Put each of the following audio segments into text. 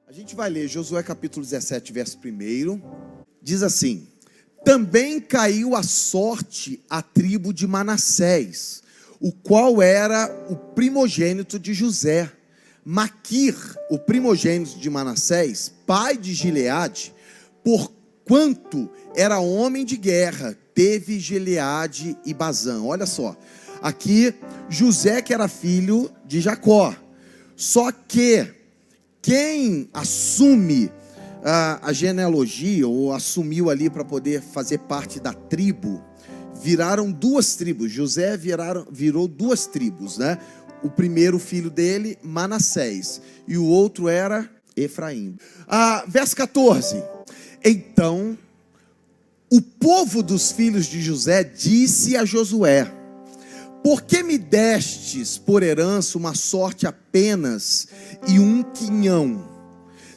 A gente vai ler Josué capítulo 17, verso 1. Diz assim: também caiu a sorte à tribo de Manassés, o qual era o primogênito de José. Maquir, o primogênito de Manassés, pai de Gileade, porquanto era homem de guerra, teve Gileade e Bazã. Olha só, aqui José que era filho de Jacó. Só que quem assume a genealogia, ou assumiu ali para poder fazer parte da tribo, viraram duas tribos. José virou duas tribos, né? O primeiro filho dele, Manassés, e o outro era Efraim. Verso 14: então o povo dos filhos de José disse a Josué: por que me destes por herança uma sorte apenas e um quinhão,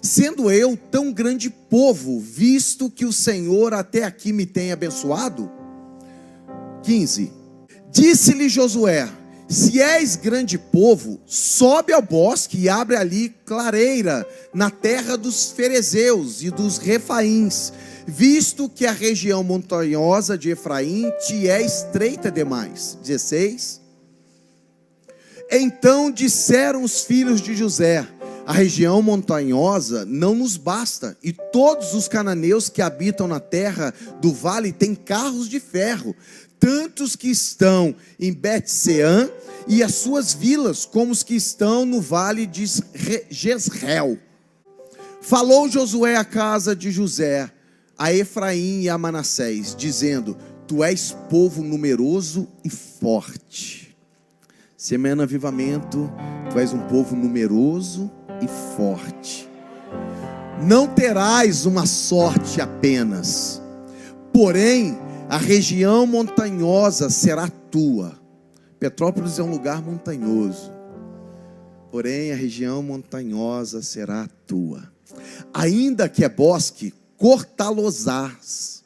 sendo eu tão grande povo, visto que o Senhor até aqui me tem abençoado? 15. Disse-lhe Josué: se és grande povo, sobe ao bosque e abre ali clareira na terra dos ferezeus e dos refaíns, visto que a região montanhosa de Efraim te é estreita demais. 16. Então disseram os filhos de José: a região montanhosa não nos basta, e todos os cananeus que habitam na terra do vale têm carros de ferro, tantos que estão em Bet-seã e as suas vilas, como os que estão no vale de Jezreel. Falou Josué à casa de José, a Efraim e a Manassés, dizendo: tu és povo numeroso e forte. Semana Avivamento, tu és um povo numeroso e forte. Não terás uma sorte apenas, porém a região montanhosa será tua. Petrópolis é um lugar montanhoso, porém a região montanhosa será tua. Ainda que é bosque, cortá-los-ás,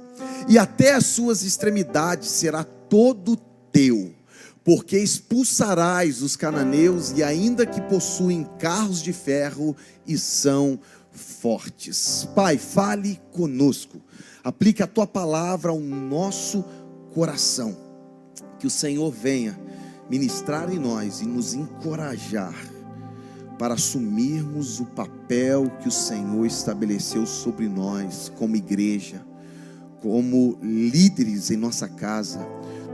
e até as suas extremidades será todo teu, porque expulsarás os cananeus, e ainda que possuem carros de ferro e são fortes. Pai, fale conosco, aplique a tua palavra ao nosso coração, que o Senhor venha ministrar em nós e nos encorajar para assumirmos o papel que o Senhor estabeleceu sobre nós como igreja, como líderes em nossa casa,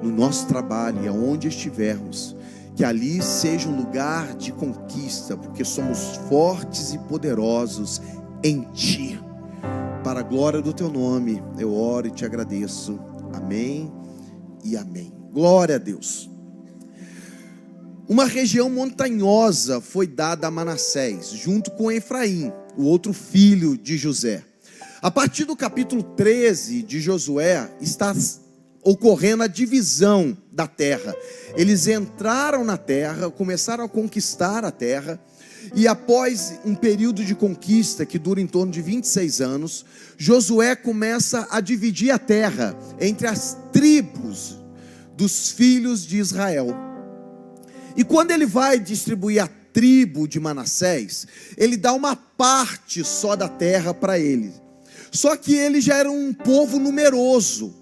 no nosso trabalho e aonde estivermos, que ali seja um lugar de conquista, porque somos fortes e poderosos em Ti. Para a glória do Teu nome, eu oro e Te agradeço. Amém e amém. Glória a Deus. Uma região montanhosa foi dada a Manassés, junto com Efraim, o outro filho de José. A partir do capítulo 13 de Josué, está ocorrendo a divisão da terra. Eles entraram na terra, começaram a conquistar a terra, e após um período de conquista que dura em torno de 26 anos, Josué começa a dividir a terra entre as tribos dos filhos de Israel. E quando ele vai distribuir a tribo de Manassés, ele dá uma parte só da terra para ele. Só que ele já era um povo numeroso.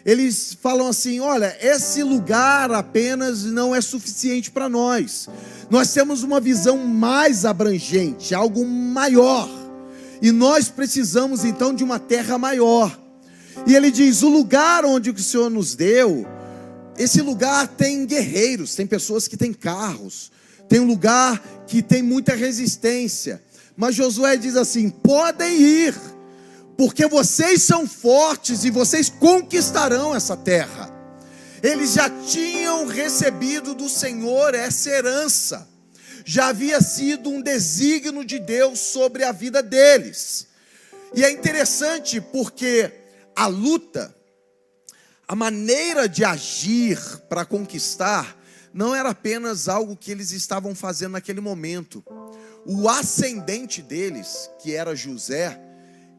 Eles falam assim: olha, esse lugar apenas não é suficiente para nós. Nós temos uma visão mais abrangente, algo maior. E nós precisamos então de uma terra maior. E ele diz: o lugar onde o Senhor nos deu, esse lugar tem guerreiros, tem pessoas que têm carros, tem um lugar que tem muita resistência. Mas Josué diz assim: podem ir, porque vocês são fortes e vocês conquistarão essa terra. Eles já tinham recebido do Senhor essa herança, já havia sido um desígnio de Deus sobre a vida deles. E é interessante porque a luta, a maneira de agir para conquistar, não era apenas algo que eles estavam fazendo naquele momento. O ascendente deles, que era José,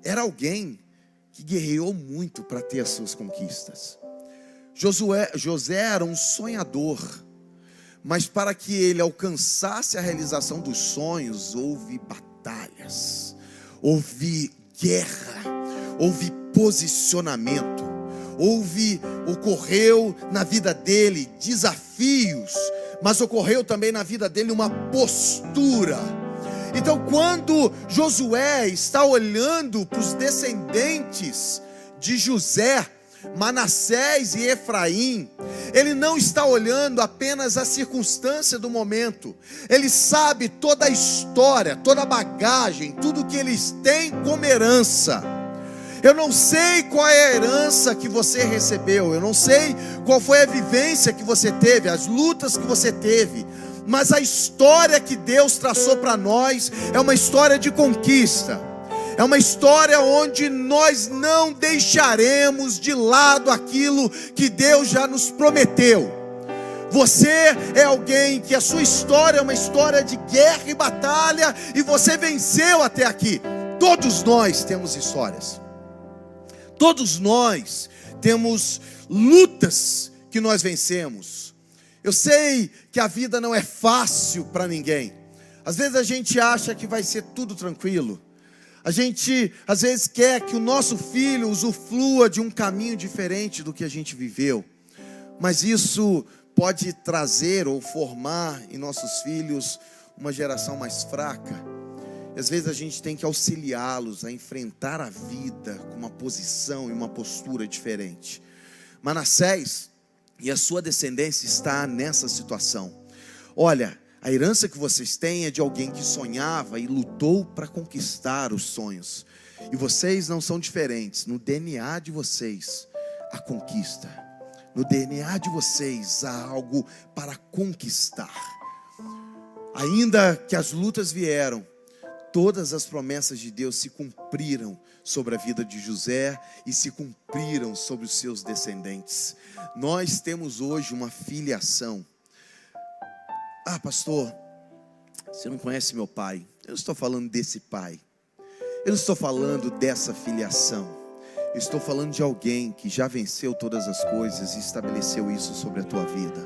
era alguém que guerreou muito para ter as suas conquistas. José era um sonhador, mas para que ele alcançasse a realização dos sonhos, houve batalhas, houve guerra, houve posicionamento, ocorreu na vida dele desafios, mas ocorreu também na vida dele uma postura. Então, quando Josué está olhando para os descendentes de José, Manassés e Efraim, ele não está olhando apenas a circunstância do momento, ele sabe toda a história, toda a bagagem, tudo que eles têm como herança. Eu não sei qual é a herança que você recebeu, eu não sei qual foi a vivência que você teve, as lutas que você teve, mas a história que Deus traçou para nós é uma história de conquista. É uma história onde nós não deixaremos de lado aquilo que Deus já nos prometeu. Você é alguém que a sua história é uma história de guerra e batalha, e você venceu até aqui. Todos nós temos histórias. Todos nós temos lutas que nós vencemos. Eu sei que a vida não é fácil para ninguém. Às vezes a gente acha que vai ser tudo tranquilo. A gente, às vezes, quer que o nosso filho usufrua de um caminho diferente do que a gente viveu. Mas isso pode trazer ou formar em nossos filhos uma geração mais fraca. E às vezes a gente tem que auxiliá-los a enfrentar a vida com uma posição e uma postura diferente. Manassés e a sua descendência está nessa situação. Olha, a herança que vocês têm é de alguém que sonhava e lutou para conquistar os sonhos. E vocês não são diferentes. No DNA de vocês, a conquista. No DNA de vocês, há algo para conquistar. Ainda que as lutas vieram, todas as promessas de Deus se cumpriram sobre a vida de José e se cumpriram sobre os seus descendentes. Nós temos hoje uma filiação. Ah, pastor, você não conhece meu pai. Eu não estou falando desse pai. Eu não estou falando dessa filiação. Eu estou falando de alguém que já venceu todas as coisas e estabeleceu isso sobre a tua vida.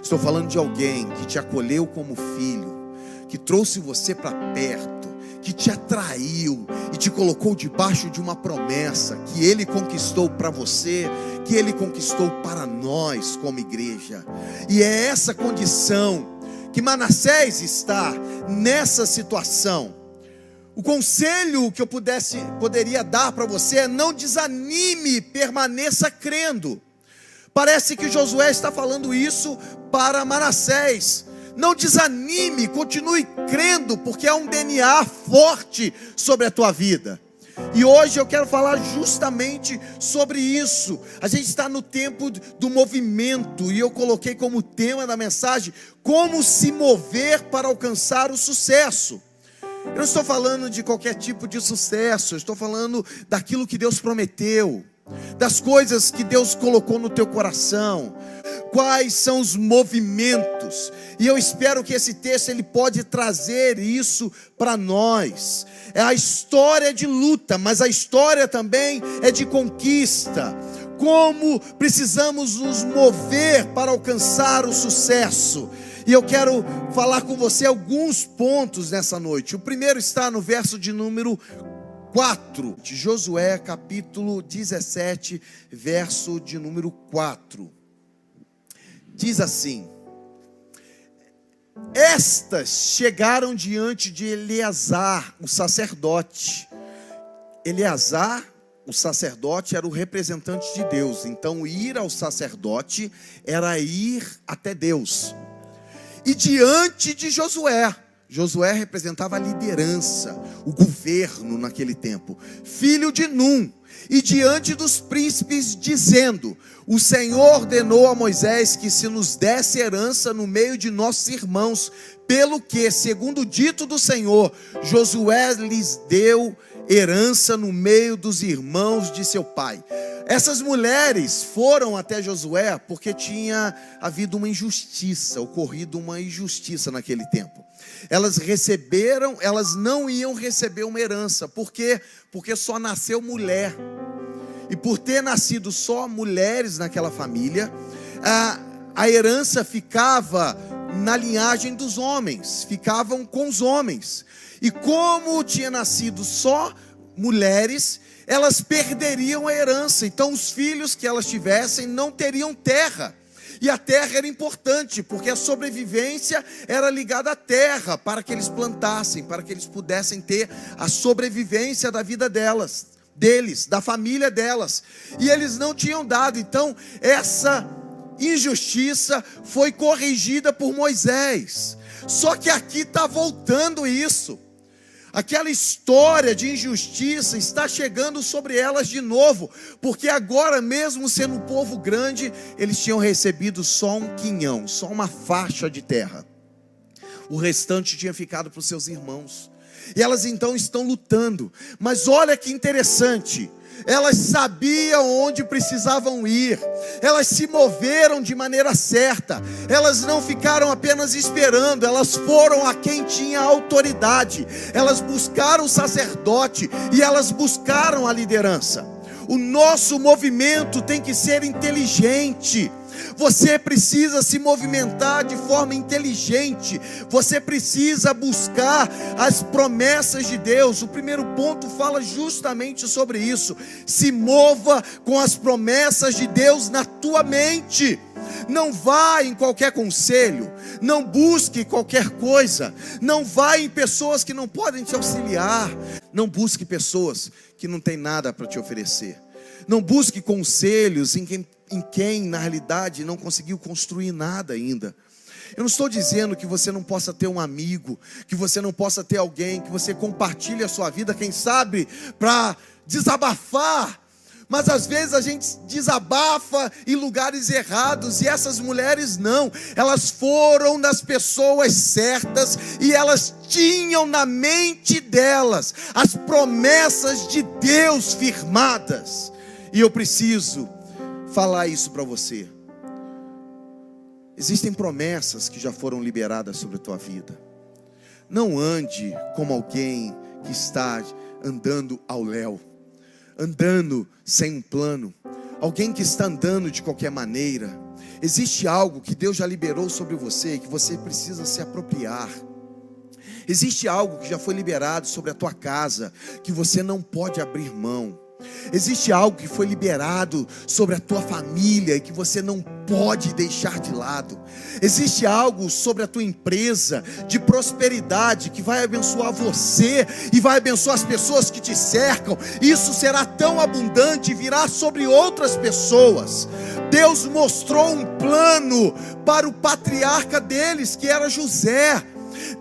Estou falando de alguém que te acolheu como filho, que trouxe você para perto, que te atraiu e te colocou debaixo de uma promessa que Ele conquistou para você, que Ele conquistou para nós como igreja. E é essa condição que Manassés está nessa situação. O conselho que eu poderia dar para você é: não desanime, permaneça crendo. Parece que Josué está falando isso para Manassés. Não desanime, continue crendo, porque há um DNA forte sobre a tua vida. E hoje eu quero falar justamente sobre isso. A gente está no tempo do movimento, e eu coloquei como tema da mensagem: como se mover para alcançar o sucesso. Eu não estou falando de qualquer tipo de sucesso, eu estou falando daquilo que Deus prometeu, das coisas que Deus colocou no teu coração. Quais são os movimentos? E eu espero que esse texto ele pode trazer isso para nós. É a história de luta, mas a história também é de conquista. Como precisamos nos mover para alcançar o sucesso. E eu quero falar com você alguns pontos nessa noite. O primeiro está no verso de número 4, de Josué, capítulo 17, verso de número 4. Diz assim: estas chegaram diante de Eleazar, o sacerdote. Eleazar, o sacerdote, era o representante de Deus. Então ir ao sacerdote era ir até Deus. E diante de Josué, Josué representava a liderança, o governo naquele tempo, filho de Num, e diante dos príncipes, dizendo: o Senhor ordenou a Moisés que se nos desse herança no meio de nossos irmãos, pelo que, segundo o dito do Senhor, Josué lhes deu herança no meio dos irmãos de seu pai. Essas mulheres foram até Josué porque tinha havido uma injustiça, ocorrido uma injustiça naquele tempo. Elas não iam receber uma herança. Por quê? Porque só nasceu mulher. E por ter nascido só mulheres naquela família, a herança ficava na linhagem dos homens, ficavam com os homens. E como tinha nascido só mulheres, elas perderiam a herança. Então os filhos que elas tivessem não teriam terra. E a terra era importante, porque a sobrevivência era ligada à terra, para que eles plantassem, para que eles pudessem ter a sobrevivência da vida deles, da família delas. E eles não tinham dado. Então essa injustiça foi corrigida por Moisés. Só que aqui está voltando isso. Aquela história de injustiça está chegando sobre elas de novo, porque agora, mesmo sendo um povo grande, eles tinham recebido só um quinhão, só uma faixa de terra. O restante tinha ficado para os seus irmãos. E elas então estão lutando. Mas olha que interessante, elas sabiam onde precisavam ir, elas se moveram de maneira certa, elas não ficaram apenas esperando, elas foram a quem tinha autoridade, elas buscaram o sacerdote e elas buscaram a liderança. O nosso movimento tem que ser inteligente. Você precisa se movimentar de forma inteligente. Você precisa buscar as promessas de Deus. O primeiro ponto fala justamente sobre isso. Se mova com as promessas de Deus na tua mente. Não vá em qualquer conselho, não busque qualquer coisa, não vá em pessoas que não podem te auxiliar, não busque pessoas que não têm nada para te oferecer, não busque conselhos em quem na realidade não conseguiu construir nada ainda. Eu não estou dizendo que você não possa ter um amigo, que você não possa ter alguém, que você compartilhe a sua vida, quem sabe para desabafar. Mas às vezes a gente desabafa em lugares errados, e essas mulheres não, elas foram das pessoas certas, e elas tinham na mente delas as promessas de Deus firmadas. E eu preciso falar isso para você. Existem promessas que já foram liberadas sobre a tua vida. Não ande como alguém que está andando ao léu, andando sem um plano, alguém que está andando de qualquer maneira. Existe algo que Deus já liberou sobre você, que você precisa se apropriar. Existe algo que já foi liberado sobre a tua casa, que você não pode abrir mão. Existe algo que foi liberado sobre a tua família e que você não pode deixar de lado. Existe algo sobre a tua empresa de prosperidade que vai abençoar você e vai abençoar as pessoas que te cercam. Isso será tão abundante e virá sobre outras pessoas. Deus mostrou um plano para o patriarca deles, que era José.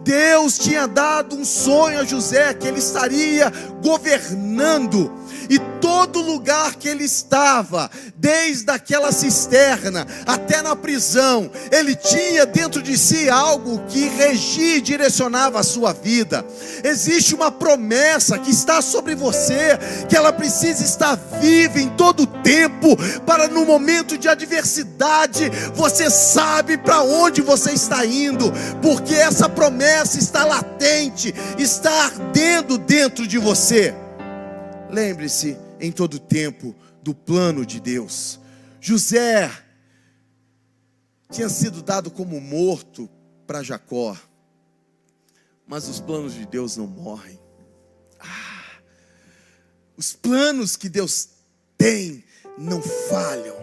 Deus tinha dado um sonho a José, que ele estaria governando. E todo lugar que ele estava, desde aquela cisterna até na prisão, ele tinha dentro de si algo que regia e direcionava a sua vida. Existe uma promessa que está sobre você, que ela precisa estar viva em todo o tempo, para no momento de adversidade, você sabe para onde você está indo, porque essa promessa está latente, está ardendo dentro de você. Lembre-se em todo tempo do plano de Deus. José tinha sido dado como morto para Jacó, mas os planos de Deus não morrem. Os planos que Deus tem não falham.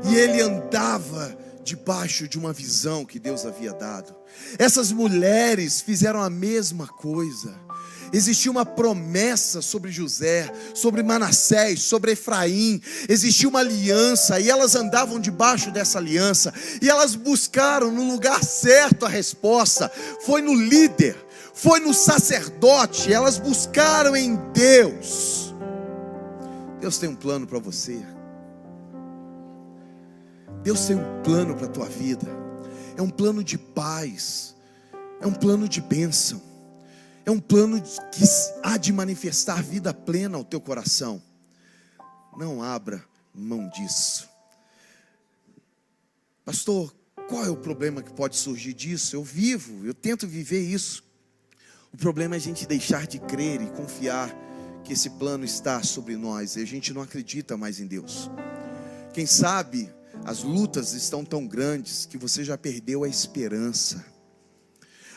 E ele andava debaixo de uma visão que Deus havia dado. Essas mulheres fizeram a mesma coisa. Existia uma promessa sobre José, sobre Manassés, sobre Efraim. Existia uma aliança e elas andavam debaixo dessa aliança. E elas buscaram no lugar certo a resposta. Foi no líder, foi no sacerdote. Elas buscaram em Deus. Deus tem um plano para você. Deus tem um plano para a tua vida. É um plano de paz, é um plano de bênção. É um plano que há de manifestar vida plena ao teu coração. Não abra mão disso. Pastor, qual é o problema que pode surgir disso? Eu tento viver isso. O problema é a gente deixar de crer e confiar que esse plano está sobre nós e a gente não acredita mais em Deus. Quem sabe as lutas estão tão grandes que você já perdeu a esperança.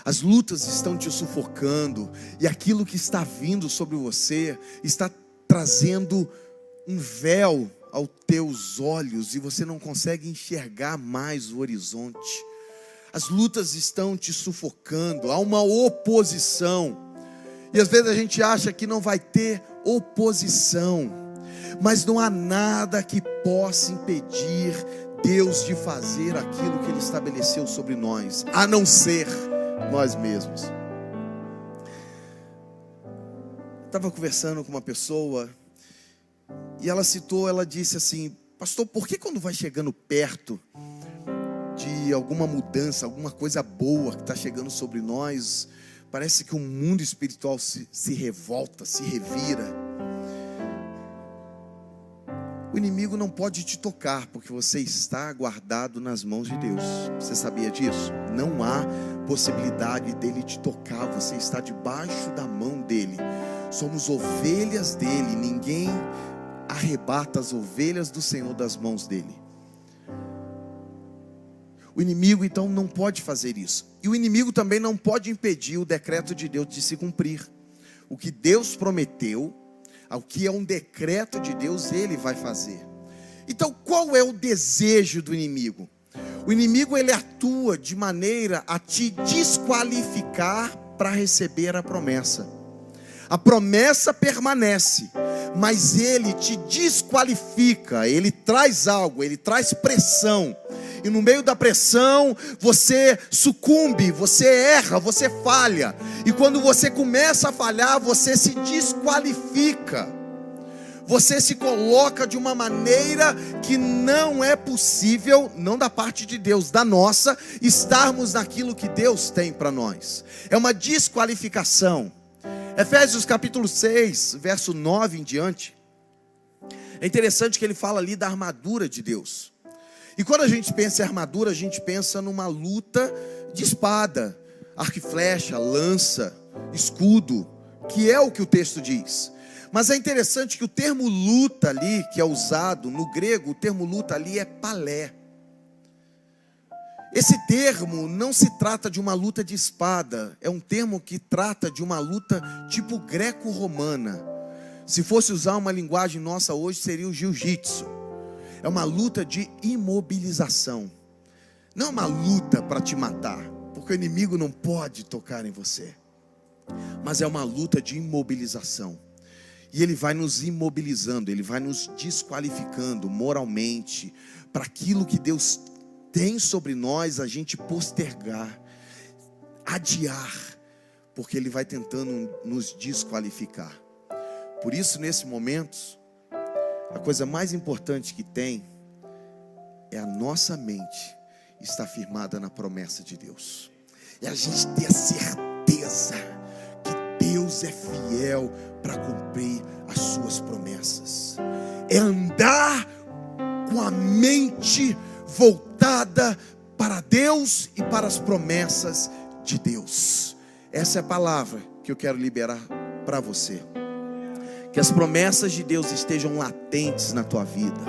As lutas estão te sufocando, e aquilo que está vindo sobre você está trazendo um véu aos teus olhos, e você não consegue enxergar mais o horizonte. As lutas estão te sufocando, há uma oposição, e às vezes a gente acha que não vai ter oposição, mas não há nada que possa impedir Deus de fazer aquilo que Ele estabeleceu sobre nós, a não ser nós mesmos. Estava conversando com uma pessoa, e ela disse assim: pastor, por que quando vai chegando perto de alguma mudança, alguma coisa boa que está chegando sobre nós, parece que o mundo espiritual se revolta, se revira? O inimigo não pode te tocar, porque você está guardado nas mãos de Deus. Você sabia disso? Não há possibilidade dele te tocar, você está debaixo da mão dele. Somos ovelhas dele, ninguém arrebata as ovelhas do Senhor das mãos dele. O inimigo então não pode fazer isso. E o inimigo também não pode impedir o decreto de Deus de se cumprir. O que Deus prometeu, o que é um decreto de Deus, Ele vai fazer. Então qual é o desejo do inimigo? O inimigo, ele atua de maneira a te desqualificar para receber a promessa. A promessa permanece, mas ele te desqualifica, ele traz algo, ele traz pressão. E no meio da pressão, você sucumbe, você erra, você falha. E quando você começa a falhar, você se desqualifica. Você se coloca de uma maneira que não é possível, não da parte de Deus, da nossa, estarmos naquilo que Deus tem para nós. É uma desqualificação. Efésios capítulo 6, verso 9 em diante. É interessante que ele fala ali da armadura de Deus. E quando a gente pensa em armadura, a gente pensa numa luta de espada, arco e flecha, lança, escudo, que é o que o texto diz. Mas é interessante que o termo luta ali, que é usado no grego, o termo luta ali é palé. Esse termo não se trata de uma luta de espada, é um termo que trata de uma luta tipo greco-romana. Se fosse usar uma linguagem nossa hoje, seria o jiu-jitsu. É uma luta de imobilização. Não é uma luta para te matar, porque o inimigo não pode tocar em você. Mas é uma luta de imobilização. E ele vai nos imobilizando, ele vai nos desqualificando moralmente, para aquilo que Deus tem sobre nós, a gente postergar, adiar, porque ele vai tentando nos desqualificar. Por isso, nesse momento, a coisa mais importante que tem é a nossa mente estar firmada na promessa de Deus. É a gente ter a certeza que Deus é fiel para cumprir as suas promessas. É andar com a mente voltada para Deus e para as promessas de Deus. Essa é a palavra que eu quero liberar para você. Que as promessas de Deus estejam latentes na tua vida.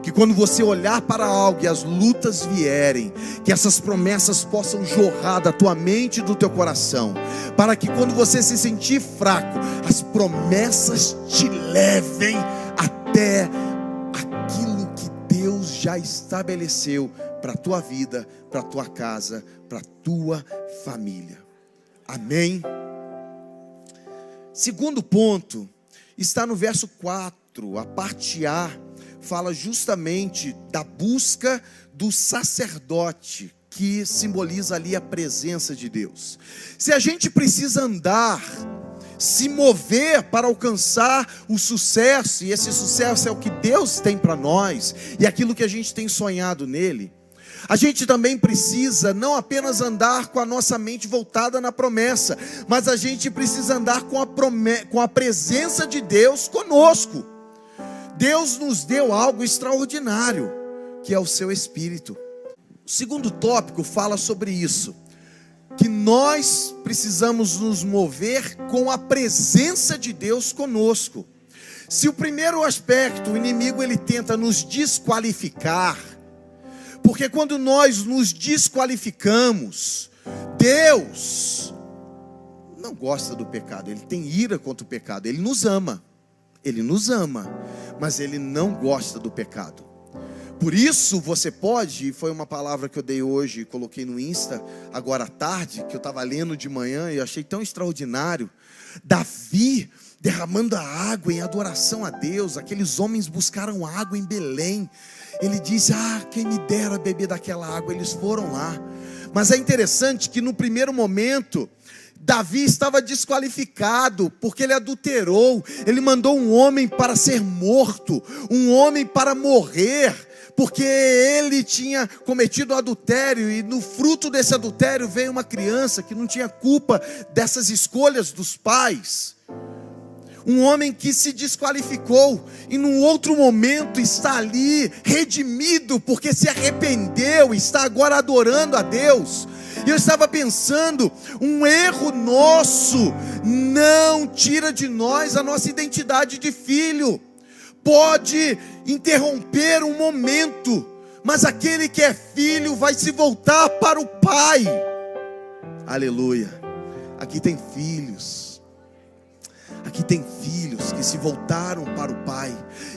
Que quando você olhar para algo e as lutas vierem, que essas promessas possam jorrar da tua mente e do teu coração. Para que quando você se sentir fraco, as promessas te levem até aquilo que Deus já estabeleceu para a tua vida, para a tua casa, para a tua família. Amém? Segundo ponto, está no verso 4, a parte A, fala justamente da busca do sacerdote, que simboliza ali a presença de Deus. Se a gente precisa andar, se mover para alcançar o sucesso, e esse sucesso é o que Deus tem para nós, e aquilo que a gente tem sonhado nele, a gente também precisa não apenas andar com a nossa mente voltada na promessa, mas a gente precisa andar com a presença de Deus conosco. Deus nos deu algo extraordinário, que é o seu Espírito. O segundo tópico fala sobre isso, que nós precisamos nos mover com a presença de Deus conosco. Se o primeiro aspecto, o inimigo ele tenta nos desqualificar, porque quando nós nos desqualificamos, Deus não gosta do pecado, Ele tem ira contra o pecado. Ele nos ama, mas Ele não gosta do pecado. Por isso você pode, e foi uma palavra que eu dei hoje, coloquei no Insta, agora à tarde, que eu estava lendo de manhã, e eu achei tão extraordinário. Davi derramando a água em adoração a Deus. Aqueles homens buscaram água em Belém. Ele disse: quem me dera beber daquela água. Eles foram lá. Mas é interessante que no primeiro momento Davi estava desqualificado, porque ele adulterou. Ele mandou um homem para ser morto, um homem para morrer, porque ele tinha cometido adultério, e no fruto desse adultério veio uma criança que não tinha culpa dessas escolhas dos pais. Um homem que se desqualificou, e num outro momento está ali redimido, porque se arrependeu, está agora adorando a Deus. E eu estava pensando, um erro nosso não tira de nós a nossa identidade de filho. Pode interromper um momento, mas aquele que é filho vai se voltar para o pai. Aleluia. Aqui tem filhos que se voltaram para o pai,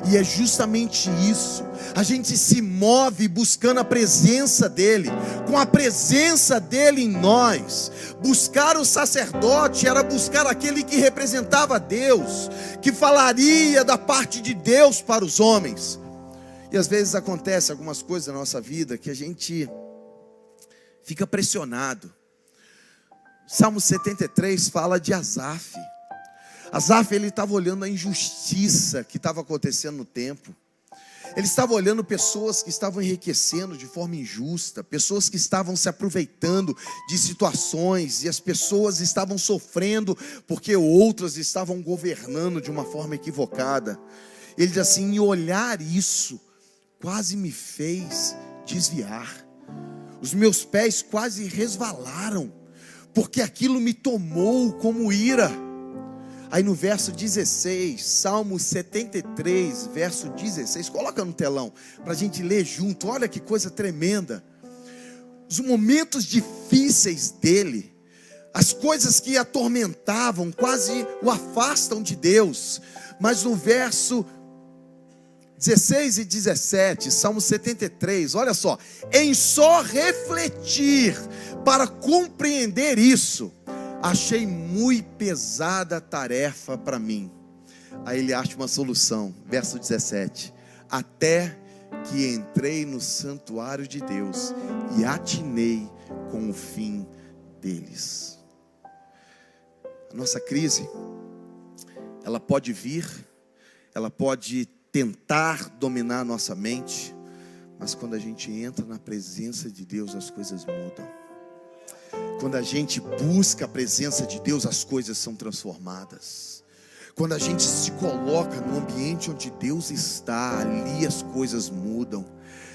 e é justamente isso. A gente se move buscando a presença dele, com a presença dele em nós. Buscar o sacerdote era buscar aquele que representava Deus, que falaria da parte de Deus para os homens. E às vezes acontece algumas coisas na nossa vida que a gente fica pressionado. Salmo 73 fala de Asaf. Asaf, ele estava olhando a injustiça que estava acontecendo no tempo. Ele estava olhando pessoas que estavam enriquecendo de forma injusta, pessoas que estavam se aproveitando de situações, e as pessoas estavam sofrendo porque outras estavam governando de uma forma equivocada. Ele diz assim: em olhar isso, quase me fez desviar. Os meus pés quase resvalaram, porque aquilo me tomou como ira. Aí no verso 16, Salmo 73, verso 16, coloca no telão, para a gente ler junto. Olha que coisa tremenda. Os momentos difíceis dele, as coisas que atormentavam, quase o afastam de Deus. Mas no verso 16 e 17, Salmo 73, olha só: em só refletir para compreender isso, achei muito pesada a tarefa para mim. Aí ele acha uma solução, verso 17: até que entrei no santuário de Deus e atinei com o fim deles. A nossa crise, ela pode vir, ela pode tentar dominar a nossa mente, mas quando a gente entra na presença de Deus, as coisas mudam. Quando a gente busca a presença de Deus, as coisas são transformadas. Quando a gente se coloca no ambiente onde Deus está, ali as coisas mudam.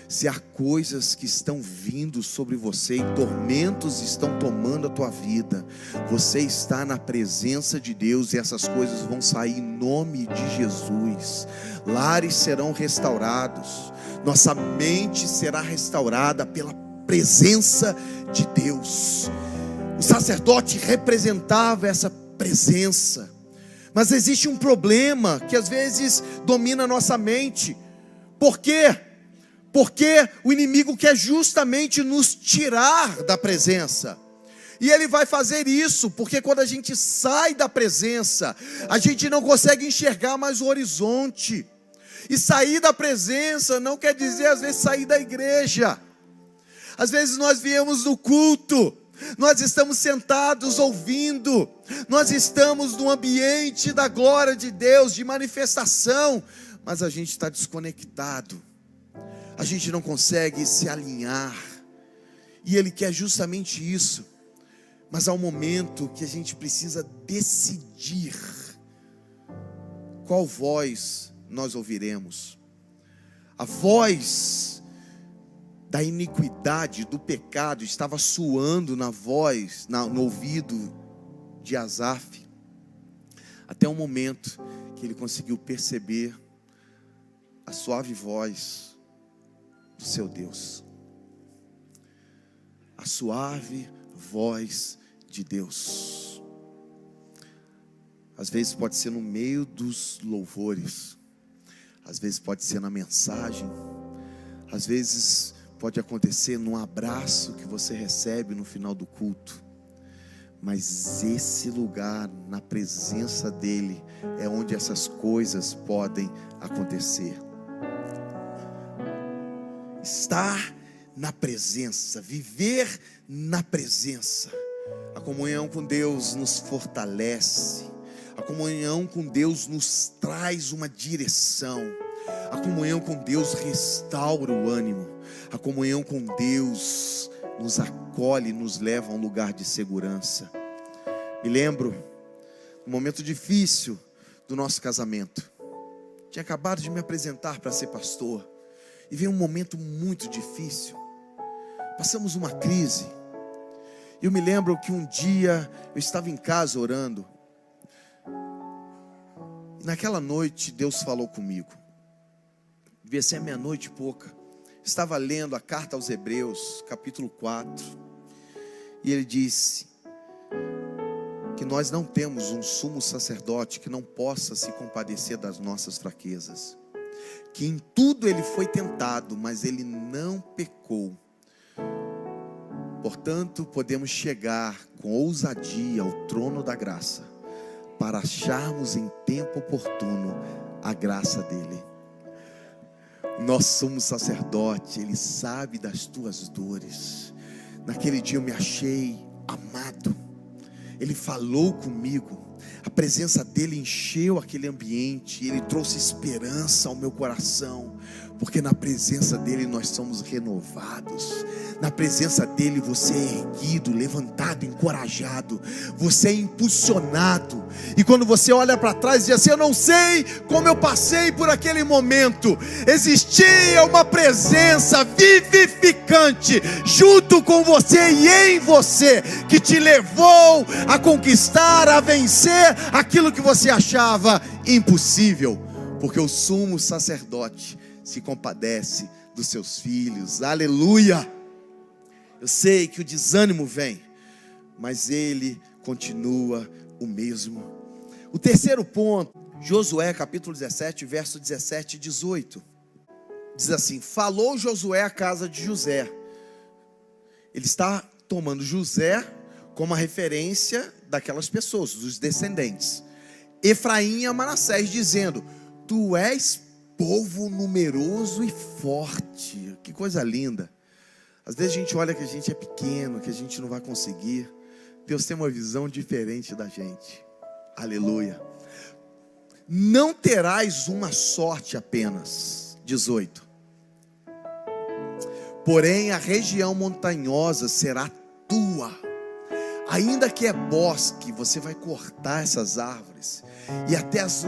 Se há coisas que estão vindo sobre você e tormentos estão tomando a tua vida, você está na presença de Deus e essas coisas vão sair em nome de Jesus. Lares serão restaurados, nossa mente será restaurada pela presença de Deus. O sacerdote representava essa presença. Mas existe um problema que às vezes domina a nossa mente. Por quê? Porque o inimigo quer justamente nos tirar da presença. E ele vai fazer isso, porque quando a gente sai da presença, a gente não consegue enxergar mais o horizonte. E sair da presença não quer dizer às vezes sair da igreja. Às vezes nós viemos no culto, nós estamos sentados ouvindo, nós estamos no ambiente da glória de Deus, de manifestação, mas a gente está desconectado, a gente não consegue se alinhar, e Ele quer justamente isso. Mas há um momento que a gente precisa decidir qual voz nós ouviremos. A voz da iniquidade, do pecado, estava soando na voz, no ouvido de Asaf, até o momento que ele conseguiu perceber a suave voz do seu Deus. A suave voz de Deus. Às vezes pode ser no meio dos louvores, às vezes pode ser na mensagem, às vezes pode acontecer num abraço que você recebe no final do culto. Mas esse lugar, na presença dele, é onde essas coisas podem acontecer. Estar na presença, viver na presença. A comunhão com Deus nos fortalece. A comunhão com Deus nos traz uma direção. A comunhão com Deus restaura o ânimo. A comunhão com Deus nos acolhe, nos leva a um lugar de segurança. Me lembro, um momento difícil do nosso casamento. Tinha acabado de me apresentar para ser pastor. E veio um momento muito difícil. Passamos uma crise. Eu me lembro que um dia eu estava em casa orando. E naquela noite Deus falou comigo. Devia ser meia-noite e pouca. Estava lendo a carta aos Hebreus, capítulo 4. E ele disse que nós não temos um sumo sacerdote que não possa se compadecer das nossas fraquezas. Que em tudo ele foi tentado, mas ele não pecou. Portanto, podemos chegar com ousadia ao trono da graça, para acharmos em tempo oportuno a graça dele. Nosso sumo sacerdote, ele sabe das tuas dores. Naquele dia eu me achei amado. Ele falou comigo. A presença dele encheu aquele ambiente. Ele trouxe esperança ao meu coração. Porque na presença dele nós somos renovados. Na presença dele você é erguido, levantado, encorajado. Você é impulsionado. E quando você olha para trás e diz assim: eu não sei como eu passei por aquele momento. Existia uma presença vivificante junto com você e em você, que te levou a conquistar, a vencer aquilo que você achava impossível. Porque o sumo sacerdote se compadece dos seus filhos. Aleluia! Eu sei que o desânimo vem, mas ele continua o mesmo. O terceiro ponto, Josué capítulo 17, verso 17 e 18. Diz assim: falou Josué à casa de José. Ele está tomando José como a referência daquelas pessoas, dos descendentes, Efraim e Manassés, dizendo: tu és povo numeroso e forte. Que coisa linda. Às vezes a gente olha que a gente é pequeno, que a gente não vai conseguir. Deus tem uma visão diferente da gente. Aleluia. Não terás uma sorte apenas. 18. Porém a região montanhosa será tua. Ainda que é bosque, você vai cortar essas árvores, e até as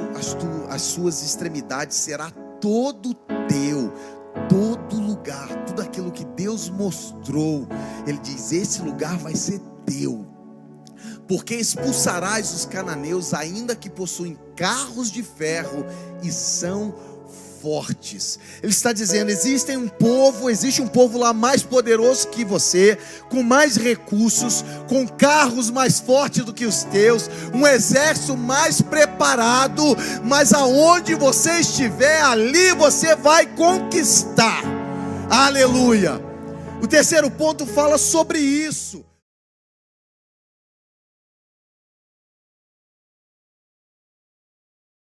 suas extremidades será todo teu. Todo lugar, tudo aquilo que Deus mostrou, Ele diz: esse lugar vai ser teu. Porque expulsarás os cananeus, ainda que possuem carros de ferro e são fortes. Ele está dizendo: existe um povo lá mais poderoso que você, com mais recursos, com carros mais fortes do que os teus, um exército mais preparado, mas aonde você estiver, ali você vai conquistar. Aleluia. O terceiro ponto fala sobre isso.